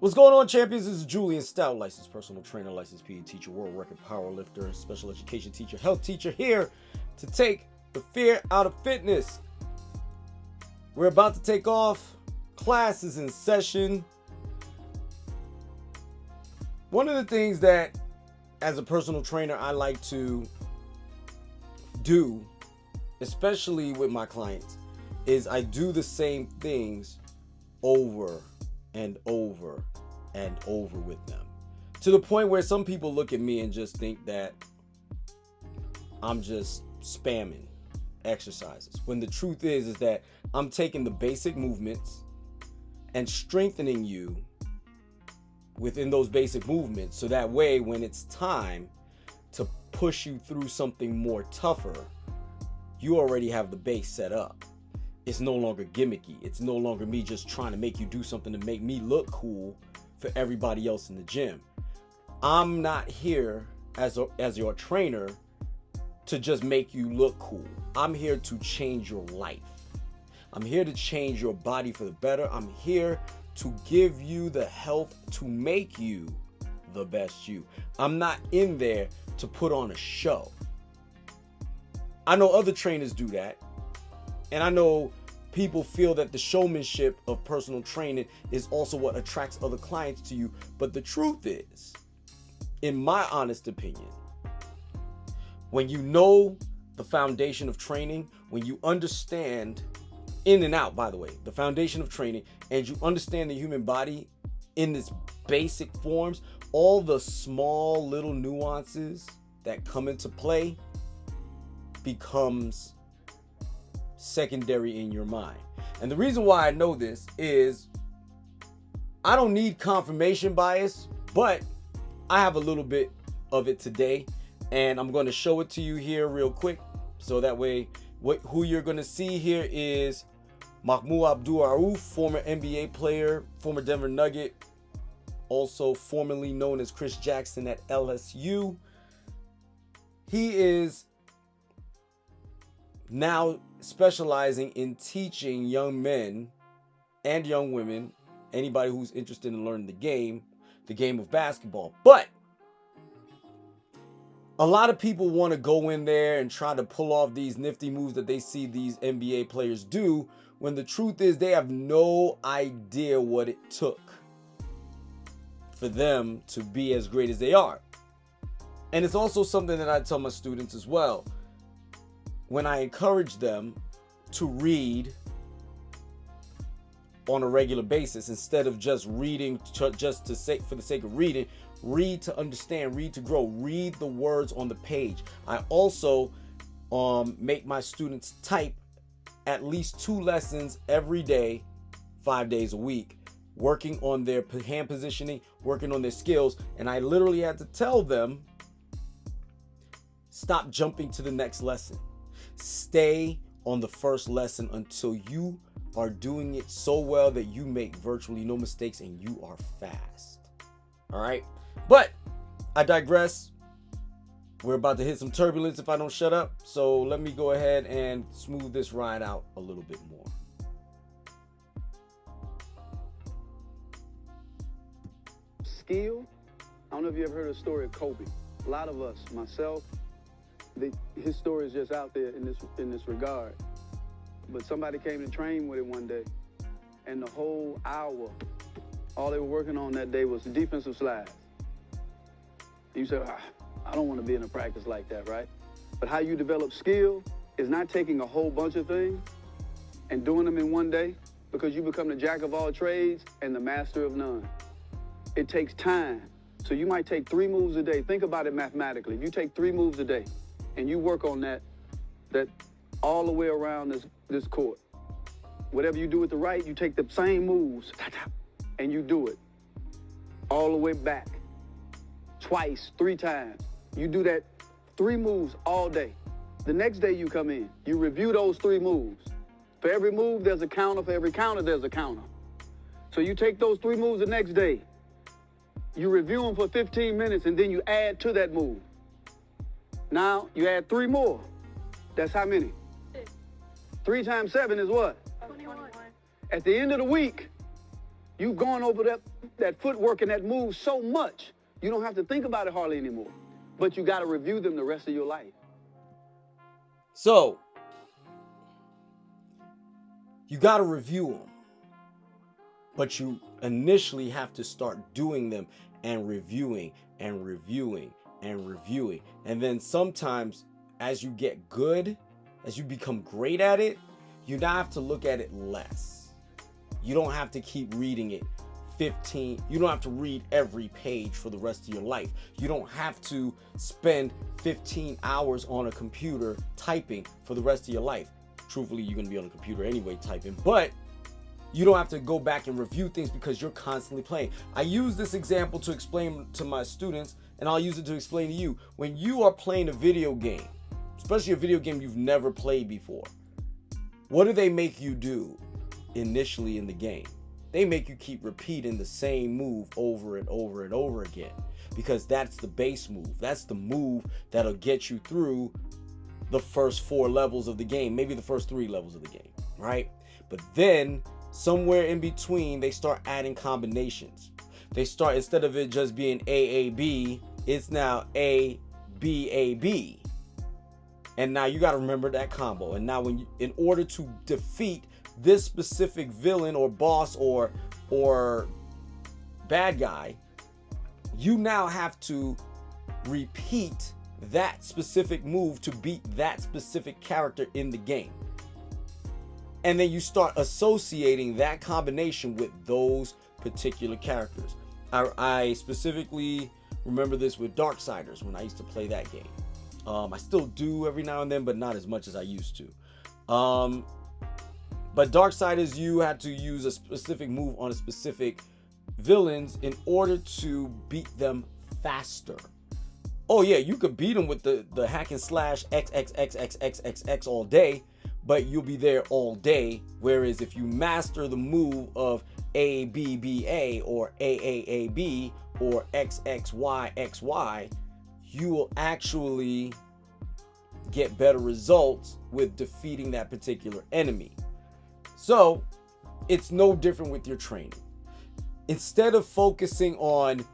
What's going on, champions? This is Julien, Stoutt, licensed personal trainer, licensed PE teacher, world record powerlifter, special education teacher, health teacher, here to take the fear out of fitness. We're about to take off. Classes in session. One of the things that, as a personal trainer, I like to do, especially with my clients, is I do the same things over and over and over with them, to the point where some people look at me and just think that I'm just spamming exercises, when the truth is that I'm taking the basic movements and strengthening you within those basic movements, so that way when it's time to push you through something more tougher, you already have the base set up. It's no longer gimmicky. It's no longer me just trying to make you do something to make me look cool for everybody else in the gym. I'm not here as your trainer to just make you look cool. I'm here to change your life. I'm here to change your body for the better. I'm here to give you the health to make you the best you. I'm not in there to put on a show. I know other trainers do that. And I know people feel that the showmanship of personal training is also what attracts other clients to you. But the truth is, in my honest opinion, when you know the foundation of training, when you understand in and out, by the way, the foundation of training, and you understand the human body in its basic forms, all the small little nuances that come into play becomes secondary in your mind. And the reason why I know this is I don't need confirmation bias, but I have a little bit of it today, and I'm going to show it to you here real quick, so that way who you're going to see here is Mahmoud Abdul, Rahuf, former NBA player, former Denver Nugget, also formerly known as Chris Jackson at LSU. He is now specializing in teaching young men and young women, anybody who's interested in learning the game of basketball. But a lot of people want to go in there and try to pull off these nifty moves that they see these NBA players do, when the truth is they have no idea what it took for them to be as great as they are. And it's also something that I tell my students as well, when I encourage them to read on a regular basis, instead of just reading for the sake of reading. Read to understand, read to grow, read the words on the page. I also make my students type at least 2 lessons every day, 5 days a week, working on their hand positioning, working on their skills. And I literally had to tell them, stop jumping to the next lesson. Stay on the first lesson until you are doing it so well that you make virtually no mistakes and you are fast. All right. But I digress. We're about to hit some turbulence if I don't shut up. So let me go ahead and smooth this ride out a little bit more. Skill. I don't know if you ever heard of the story of Kobe. A lot of us, myself, his story is just out there in this regard. But somebody came to train with him one day, and the whole hour, all they were working on that day was defensive slides. You say, I don't want to be in a practice like that, right? But how you develop skill is not taking a whole bunch of things and doing them in one day, because you become the jack of all trades and the master of none. It takes time. So you might take 3 moves a day. Think about it mathematically. If you take 3 moves a day and you work on that all the way around this court, whatever you do with the right, you take the same moves and you do it all the way back, twice, 3 times. You do that 3 moves all day. The next day you come in, you review those 3 moves. For every move, there's a counter. For every counter, there's a counter. So you take those 3 moves the next day, you review them for 15 minutes, and then you add to that move. Now you add 3 more. That's how many? 6. 3 times 7 is what? 21. At the end of the week, You've gone over that footwork and that move so much, you don't have to think about it hardly anymore. But you got to review them the rest of your life. So, you got to review them. But you initially have to start doing them and reviewing and reviewing and reviewing. And then sometimes as you get good, as you become great at it, you now have to look at it less. You don't have to keep reading it 15. You don't have to read every page for the rest of your life. You don't have to spend 15 hours on a computer typing for the rest of your life. Truthfully, you're going to be on a computer anyway typing, but you don't have to go back and review things because you're constantly playing. I use this example to explain to my students, and I'll use it to explain to you. When you are playing a video game, especially a video game you've never played before, what do they make you do initially in the game? They make you keep repeating the same move over and over and over again, because that's the base move. That's the move that'll get you through the first 4 levels of the game, maybe the first 3 levels of the game, right? But then somewhere in between, they start adding combinations. They start, instead of it just being AAB, it's now ABAB. And now you got to remember that combo. And now when you, in order to defeat this specific villain or boss or bad guy, you now have to repeat that specific move to beat that specific character in the game. And then you start associating that combination with those particular characters. I specifically remember this with Darksiders when I used to play that game. I still do every now and then, but not as much as I used to. But Darksiders, you had to use a specific move on a specific villains in order to beat them faster. Oh yeah, you could beat them with the hack and slash XXXXXXX all day, but you'll be there all day. Whereas if you master the move of ABBA or AAAB or XXYXY, you will actually get better results with defeating that particular enemy. So it's no different with your training. Instead of focusing on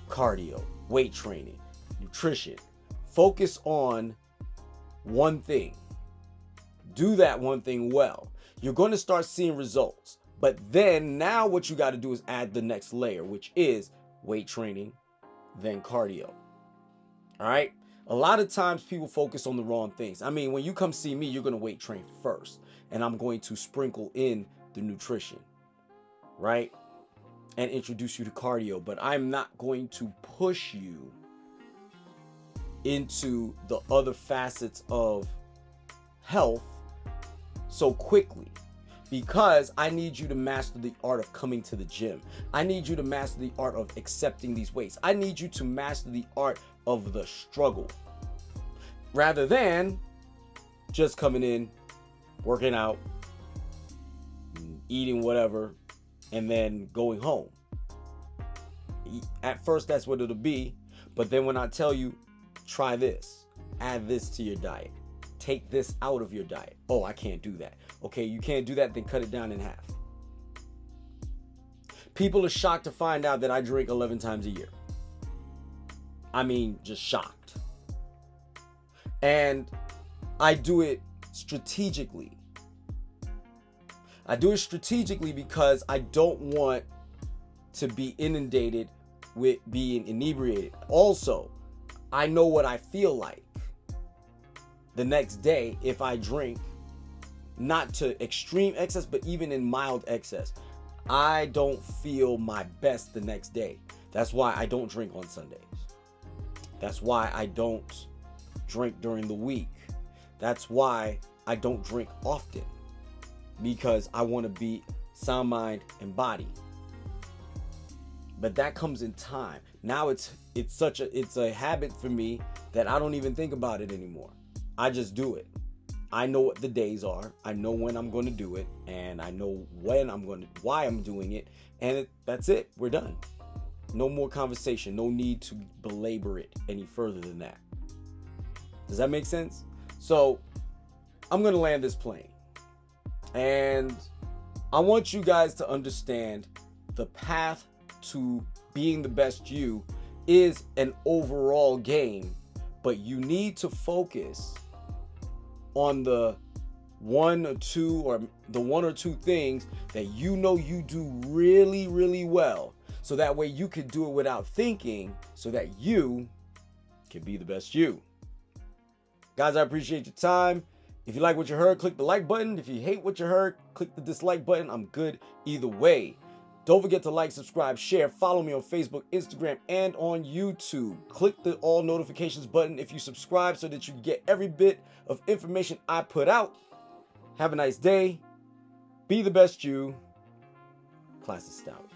cardio, weight training, nutrition, focus on one thing. Do that one thing well. You're going to start seeing results. But then now what you got to do is add the next layer, which is weight training, then cardio. All right. A lot of times people focus on the wrong things. I mean, when you come see me, you're going to weight train first, and I'm going to sprinkle in the nutrition, right? And introduce you to cardio, but I'm not going to push you into the other facets of health so quickly, because I need you to master the art of coming to the gym. I need you to master the art of accepting these weights. I need you to master the art of the struggle, rather than just coming in, working out, eating whatever, and then going home. At first, that's what it'll be. But then when I tell you, try this, add this to your diet, take this out of your diet. Oh, I can't do that. Okay, you can't do that, then cut it down in half. People are shocked to find out that I drink 11 times a year. I mean, just shocked. And I do it strategically. I do it strategically because I don't want to be inundated with being inebriated. Also, I know what I feel like the next day if I drink, not to extreme excess, but even in mild excess. I don't feel my best the next day. That's why I don't drink on Sundays. That's why I don't drink during the week. That's why I don't drink often, because I want to be sound mind and body. But that comes in time. Now it's a habit for me that I don't even think about it anymore. I just do it. I know what the days are. I know when I'm going to do it, and I know why I'm doing it, and that's it. We're done. No more conversation. No need to belabor it any further than that. Does that make sense? So I'm going to land this plane, and I want you guys to understand the path to being the best you is an overall game, but you need to focus on the one or two things that you know you do really, really well. So that way you can do it without thinking, so that you can be the best you. Guys, I appreciate your time. If you like what you heard, click the like button. If you hate what you heard, click the dislike button. I'm good either way. Don't forget to like, subscribe, share, follow me on Facebook, Instagram, and on YouTube. Click the all notifications button if you subscribe so that you get every bit of information I put out. Have a nice day. Be the best you. Class is Stoutt.